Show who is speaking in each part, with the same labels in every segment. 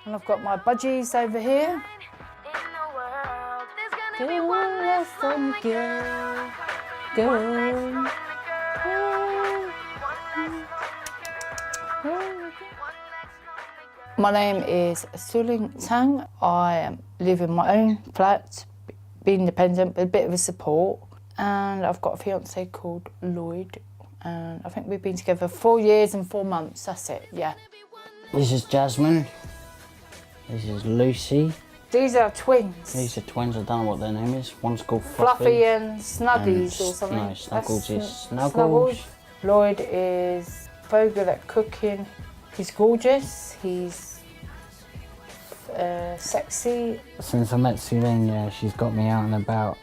Speaker 1: And I've got my budgies over here. Girl, less than girl, girl. My name is Sui Ling Tang. I live in my own flat, be independent, but a bit of a support. And I've got a fiance called Lloyd. And I think we've been together 4 years and 4 months, that's it, yeah.
Speaker 2: This is Jasmine. This is Lucy.
Speaker 1: These are twins.
Speaker 2: These are twins, I don't know what their name is. One's called
Speaker 1: Fluffy and Snuggies or something.
Speaker 2: No, Snuggles is Snuggles.
Speaker 1: Snuggles. Lloyd is very good at cooking. He's gorgeous, he's sexy.
Speaker 2: Since I met Sui Ling, yeah, she's got me out and about.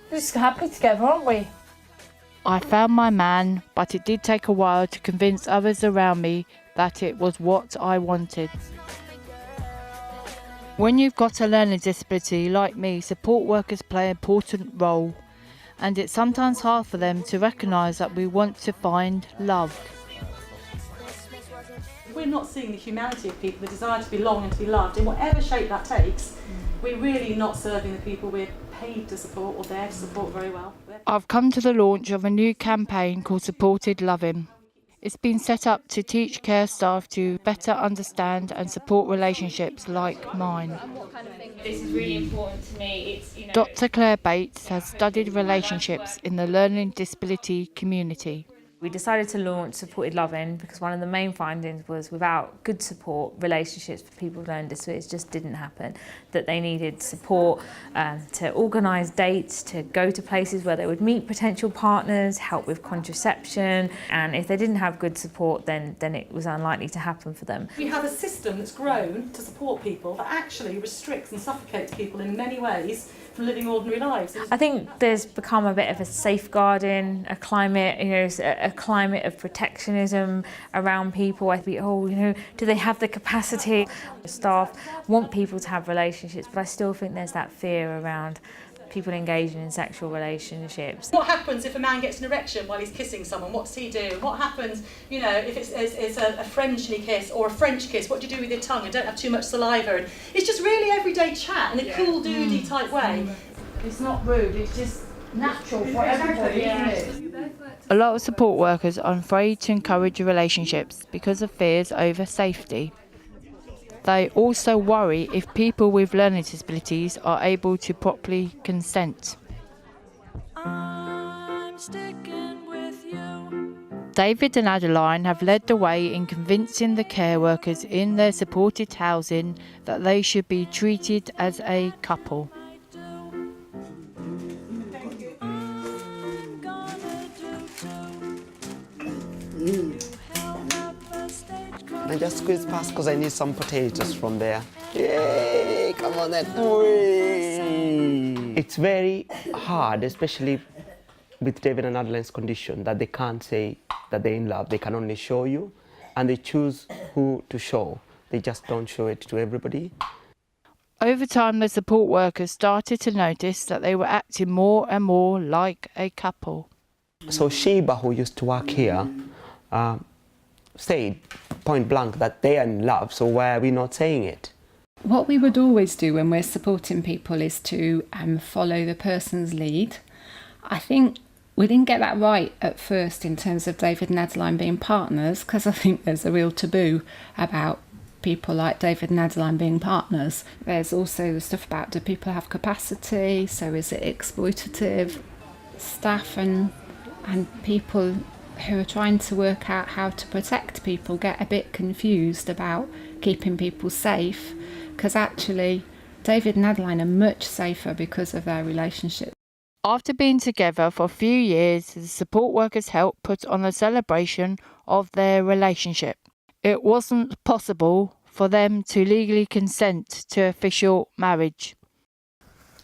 Speaker 1: We're just happy together, aren't we? I found my man, but it did take a while to convince others around me that it was what I wanted. When you've got a learning disability like me, support workers play an important role, and it's sometimes hard for them to recognise that we want to find love.
Speaker 3: We're not seeing the humanity of people, the desire to belong and to be loved in whatever shape that takes. We're really not serving the people we're paid to support or there to support very well.
Speaker 1: I've come to the launch of a new campaign called Supported Loving. It's been set up to teach care staff to better understand and support relationships like mine.
Speaker 4: This is really important to me. It's,
Speaker 1: Dr. Claire Bates has studied relationships in the learning disability community.
Speaker 4: We decided to launch Supported Loving because one of the main findings was without good support, relationships for people with learning disabilities just didn't happen. That they needed support to organise dates, to go to places where they would meet potential partners, help with contraception, and if they didn't have good support, then it was unlikely to happen for them.
Speaker 3: We have a system that's grown to support people that actually restricts and suffocates people in many ways from living ordinary lives.
Speaker 4: I think there's become a bit of a safeguarding, a climate, a climate of protectionism around people. I think, do they have the capacity? Staff want people to have relationships, but I still think there's that fear around people engaging in sexual relationships.
Speaker 3: What happens if a man gets an erection while he's kissing someone? What does he do? What happens, if it's a friendly kiss or a French kiss? What do you do with your tongue? And don't have too much saliva. And it's just really everyday chat in a cool, doody type way.
Speaker 1: It's not rude, it's just natural for everybody, isn't it? A lot of support workers are afraid to encourage relationships because of fears over safety. They also worry if people with learning disabilities are able to properly consent. I'm sticking with you. David and Adeline have led the way in convincing the care workers in their supported housing that they should be treated as a couple.
Speaker 5: I just squeeze past because I need some potatoes from there. Yay! Come on then. It's very hard, especially with David and Adeline's condition, that they can't say that they're in love. They can only show you, and they choose who to show. They just don't show it to everybody.
Speaker 1: Over time, the support workers started to notice that they were acting more and more like a couple.
Speaker 5: So Sheba, who used to work here, said point blank that they are in love, so why are we not saying it?
Speaker 6: What we would always do when we're supporting people is to follow the person's lead. I think we didn't get that right at first in terms of David and Adeline being partners, because I think there's a real taboo about people like David and Adeline being partners. There's also the stuff about, do people have capacity, so is it exploitative? Staff and people who are trying to work out how to protect people get a bit confused about keeping people safe, because actually David and Adeline are much safer because of their relationship.
Speaker 1: After being together for a few years, the support workers helped put on a celebration of their relationship. It wasn't possible for them to legally consent to official marriage.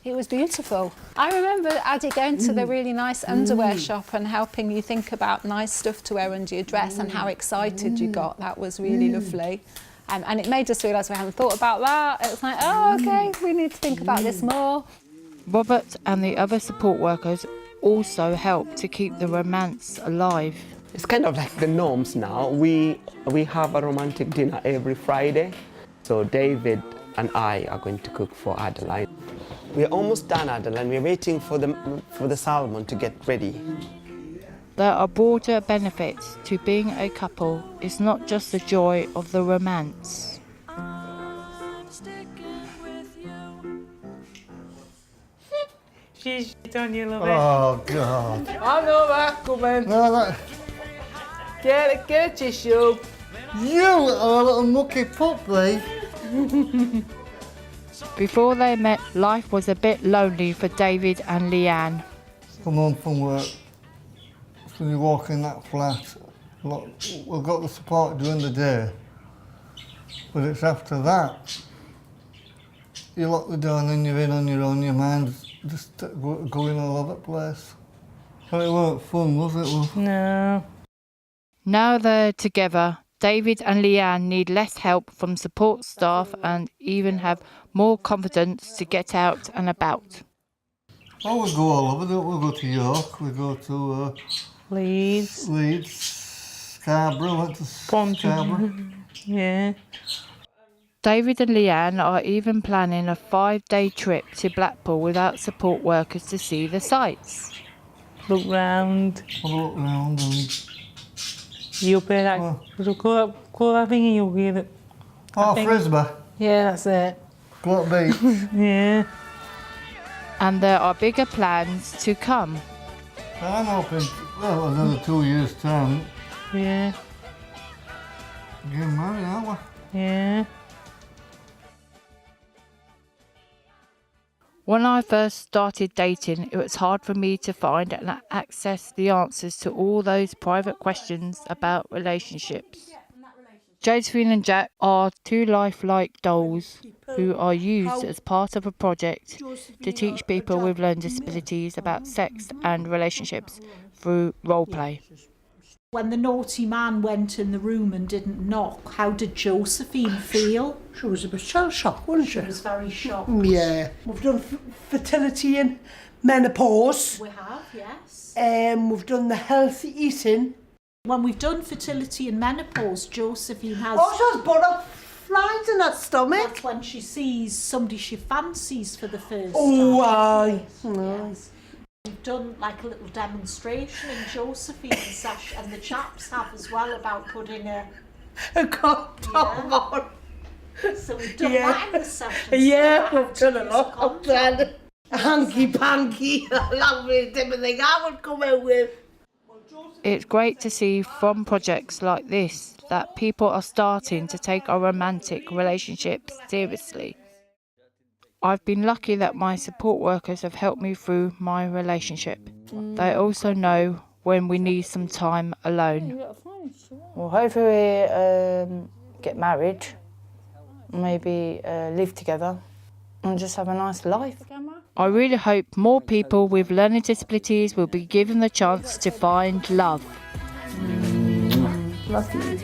Speaker 7: It was beautiful. I remember Addie going to the really nice underwear shop and helping you think about nice stuff to wear under your dress and how excited you got. That was really lovely. And it made us realise we hadn't thought about that. It was like, oh, okay, we need to think about this more.
Speaker 1: Robert and the other support workers also helped to keep the romance alive.
Speaker 5: It's kind of like the norms now. We have a romantic dinner every Friday. So David and I are going to cook for Adeline. We're almost done, Adeline. We're waiting for the salmon to get ready.
Speaker 1: There are broader benefits to being a couple. It's not just the joy of the romance.
Speaker 4: She's done you, love
Speaker 8: Oh, God.
Speaker 9: I know that coming.
Speaker 8: No, that,
Speaker 9: Get a tissue.
Speaker 8: you are a little mucky puppy.
Speaker 1: Before they met, life was a bit lonely for David and Leanne.
Speaker 8: Come home from work. So you walk in that flat. Look, we've got the support during the day. But it's after that. You lock the door and then you're in on your own. Your mind's just going all over the place. So it weren't fun, was it, love?
Speaker 4: No.
Speaker 1: Now they're together, David and Leanne need less help from support staff and even have more confidence to get out and about.
Speaker 8: Oh, we go all over, don't we? We go to York, we go to
Speaker 4: Leeds.
Speaker 8: Scarborough, went to Scarborough.
Speaker 4: Yeah.
Speaker 1: David and Leanne are even planning a 5-day trip to Blackpool without support workers to see the sights.
Speaker 4: Look round.
Speaker 8: We'll look round and...
Speaker 4: You'll be like, call that thing and you'll get it.
Speaker 8: Oh, Frisbee.
Speaker 9: Yeah, that's it.
Speaker 8: Go to beach.
Speaker 4: Yeah.
Speaker 1: And there are bigger plans to come.
Speaker 8: I'm hoping, well, another 2 years' time,
Speaker 4: Yeah.
Speaker 8: getting married, aren't we?
Speaker 4: Yeah.
Speaker 1: When I first started dating, it was hard for me to find and access the answers to all those private questions about relationships. Josephine and Jack are two lifelike dolls who are used as part of a project to teach people with learning disabilities about sex and relationships through role play.
Speaker 10: When the naughty man went in the room and didn't knock, how did Josephine feel?
Speaker 9: She was a bit shell-shocked, wasn't she?
Speaker 10: She was very shocked.
Speaker 9: Yeah. We've done fertility and menopause.
Speaker 10: We have, yes.
Speaker 9: We've done the healthy eating.
Speaker 10: When we've done fertility and menopause, Josephine has...
Speaker 9: Oh, she has butterflies in her stomach.
Speaker 10: That's when she sees somebody she fancies for the first
Speaker 9: Oh,
Speaker 10: time.
Speaker 9: aye.
Speaker 10: Yes. We've done like a little demonstration in Josephine's session, and the chaps have as well, about putting a
Speaker 9: condom on.
Speaker 10: So we've done that in the session.
Speaker 9: Yeah,
Speaker 10: so
Speaker 9: we've done a lot of that. Hanky-panky, lovely everything I would come out with.
Speaker 1: It's great to see from projects like this that people are starting to take our romantic relationships seriously. I've been lucky that my support workers have helped me through my relationship. They also know when we need some time alone.
Speaker 2: Well, hopefully we get married, maybe live together and just have a nice life.
Speaker 1: I really hope more people with learning disabilities will be given the chance to find love.
Speaker 2: Lovely.